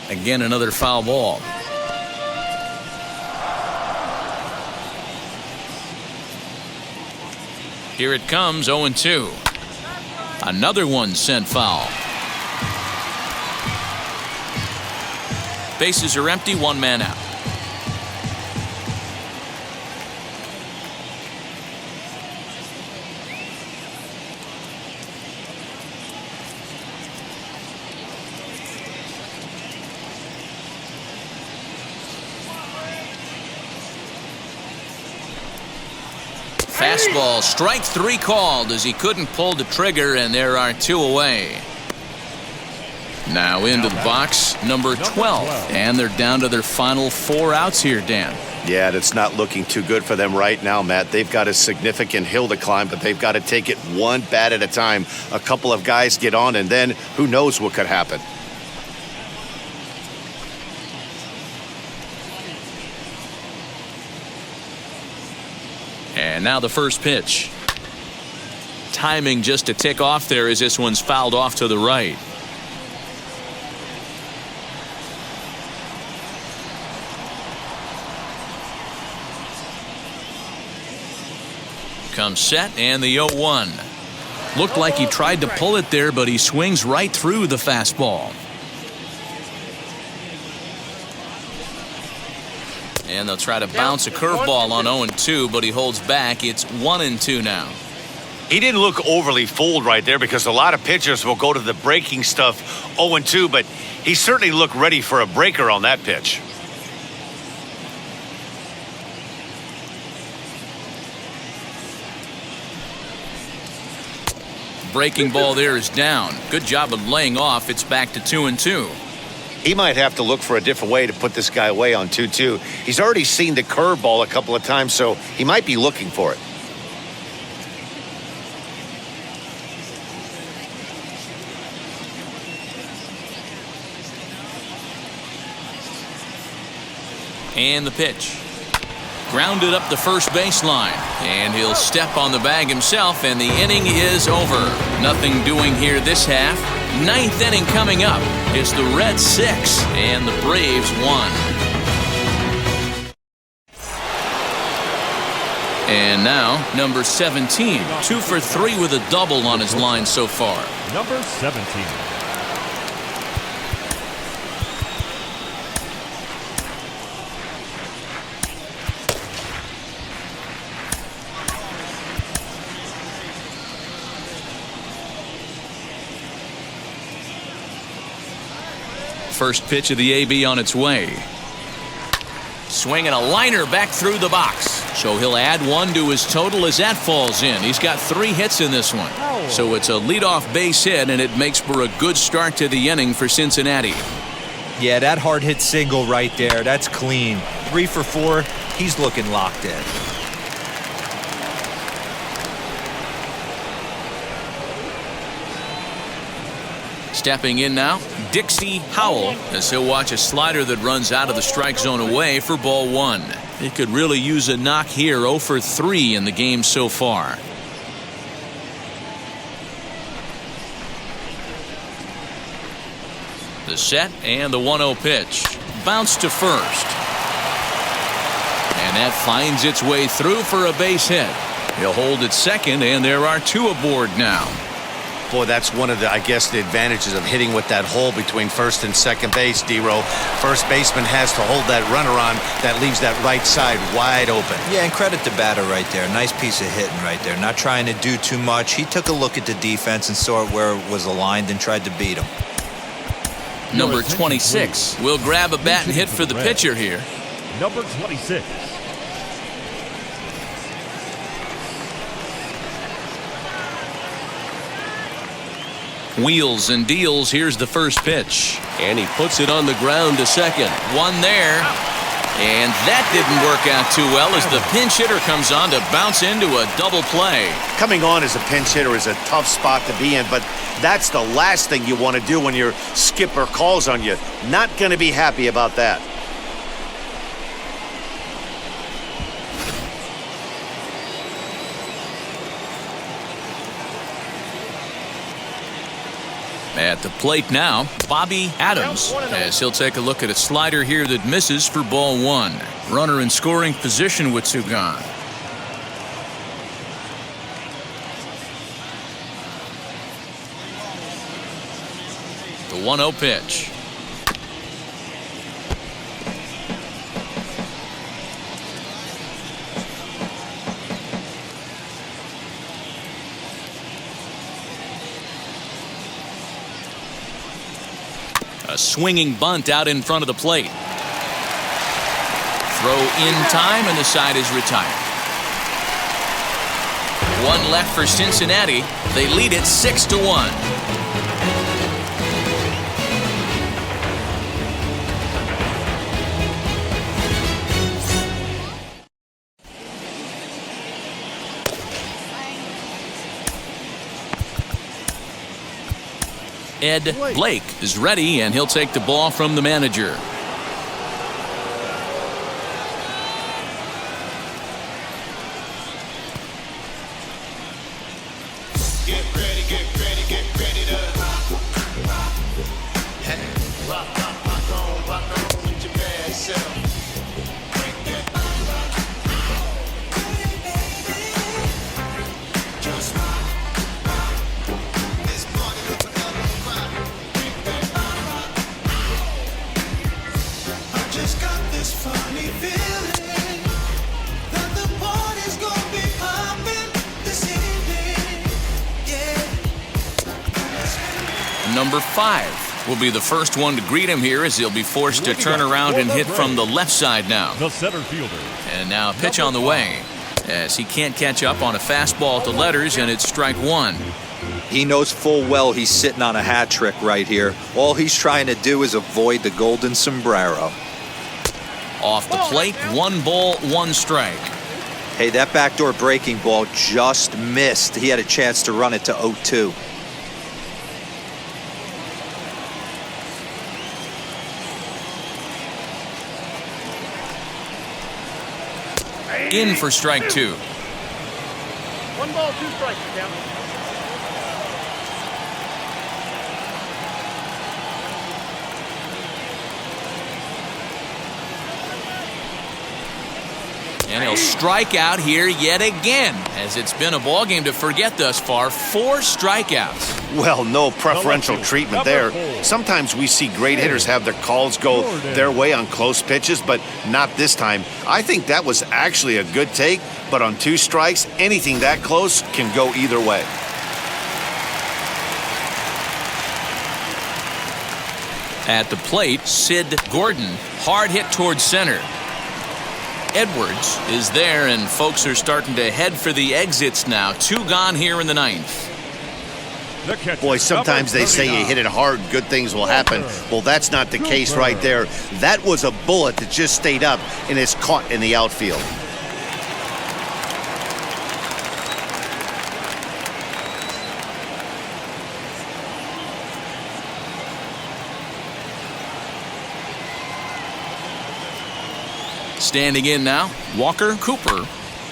Again, another foul ball. Here it comes, 0-2. Another one sent foul. Bases are empty, 1 man out. Fastball, strike 3 called as he couldn't pull the trigger, and there are 2 away. Now into the box, number 12, and they're down to their final 4 outs here, Dan. Yeah, that's not looking too good for them right now, Matt. They've got a significant hill to climb, but they've got to take it one bat at a time. A couple of guys get on, and then who knows what could happen. And now the first pitch. Timing just a tick off there as this one's fouled off to the right. Comes set, and the 0-1. Looked like he tried to pull it there, but he swings right through the fastball. And they'll try to bounce a curveball on 0-2, but he holds back. It's 1-2 now. He didn't look overly fooled right there because a lot of pitchers will go to the breaking stuff 0-2, but he certainly looked ready for a breaker on that pitch. Breaking ball there is down. Good job of laying off. It's back to 2-2. He might have to look for a different way to put this guy away on 2-2. He's already seen the curveball a couple of times, so he might be looking for it. And the pitch. Grounded up the first baseline. And he'll step on the bag himself, and the inning is over. Nothing doing here this half. Ninth inning coming up. It's the Reds 6 and the Braves 1. And now, number 17. 2 for 3 with a double on his line so far. Number 17. First pitch of the AB on its way. Swinging a liner back through the box. So he'll add 1 to his total as that falls in. He's got 3 hits in this one. So it's a leadoff base hit, and it makes for a good start to the inning for Cincinnati. Yeah, that hard hit single right there, that's clean. 3 for 4, he's looking locked in. Stepping in now, Dixie Howell, as he'll watch a slider that runs out of the strike zone away for ball 1. He could really use a knock here. 0 for 3 in the game so far. The set and the 1-0 pitch. Bounce to first. And that finds its way through for a base hit. He'll hold at second, and there are 2 aboard now. Boy, that's one of the, I guess, the advantages of hitting with that hole between first and second base, D-Row. First baseman has to hold that runner on. That leaves that right side wide open. Yeah, and credit the batter right there. Nice piece of hitting right there. Not trying to do too much. He took a look at the defense and saw where it was aligned and tried to beat him. Number 26 will grab a bat and hit for the pitcher here. Number 26. Wheels and deals. Here's the first pitch. And he puts it on the ground to second. 1 there. And that didn't work out too well as the pinch hitter comes on to bounce into a double play. Coming on as a pinch hitter is a tough spot to be in, but that's the last thing you want to do when your skipper calls on you. Not going to be happy about that. At the plate now, Bobby Adams, as he'll take a look at a slider here that misses for ball 1. Runner in scoring position with 2 gone. The 1-0 pitch. A swinging bunt out in front of the plate. Throw in time, and the side is retired. 1 left for Cincinnati. They lead it 6-1. Ed Blake is ready, and he'll take the ball from the manager. Get ready to rock on with your bad self. Number 5 will be the first one to greet him here as he'll be forced to turn around and hit from the left side now. The center fielder. And now a pitch on the way. as he can't catch up on a fastball to letters, and it's strike one. He knows full well he's sitting on a hat trick right here. All he's trying to do is avoid the golden sombrero. Off the plate, 1 ball, 1 strike. Hey, that backdoor breaking ball just missed. He had a chance to run it to 0-2. In for strike 2. 1 ball, 2 strikes, count. And he'll strike out here yet again, as it's been a ball game to forget thus far. 4 strikeouts. Well, no preferential treatment there. Sometimes we see great hitters have their calls go their way on close pitches, but not this time. I think that was actually a good take, but on 2 strikes, anything that close can go either way. At the plate, Sid Gordon, hard hit towards center. Edwards is there, and folks are starting to head for the exits now. 2 gone here in the 9th. Boy, sometimes they say you hit it hard, good things will happen. Well, that's not the case right there. That was a bullet that just stayed up and is caught in the outfield. Standing in now, Walker Cooper.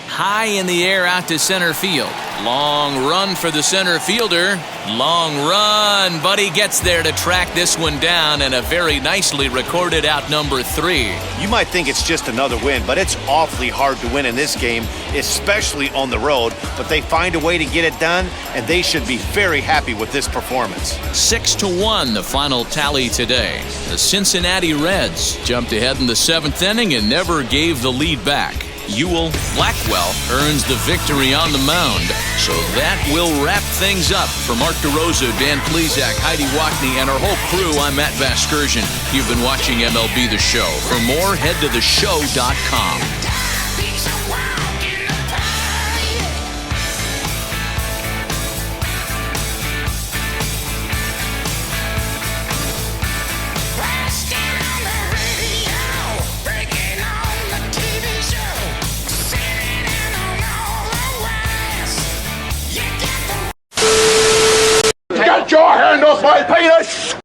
High in the air out to center field. Long run for the center fielder. Long run, but he gets there to track this one down, and a very nicely recorded out number 3. You might think it's just another win, but it's awfully hard to win in this game, especially on the road. But they find a way to get it done, and they should be very happy with this performance. 6-1, the final tally today. The Cincinnati Reds jumped ahead in the 7th inning and never gave the lead back. Ewell Blackwell earns the victory on the mound. So that will wrap things up. For Mark DeRosa, Dan Plesac, Heidi Watney, and our whole crew, I'm Matt Vasgersian. You've been watching MLB The Show. For more, head to theshow.com. Get your hand off my penis!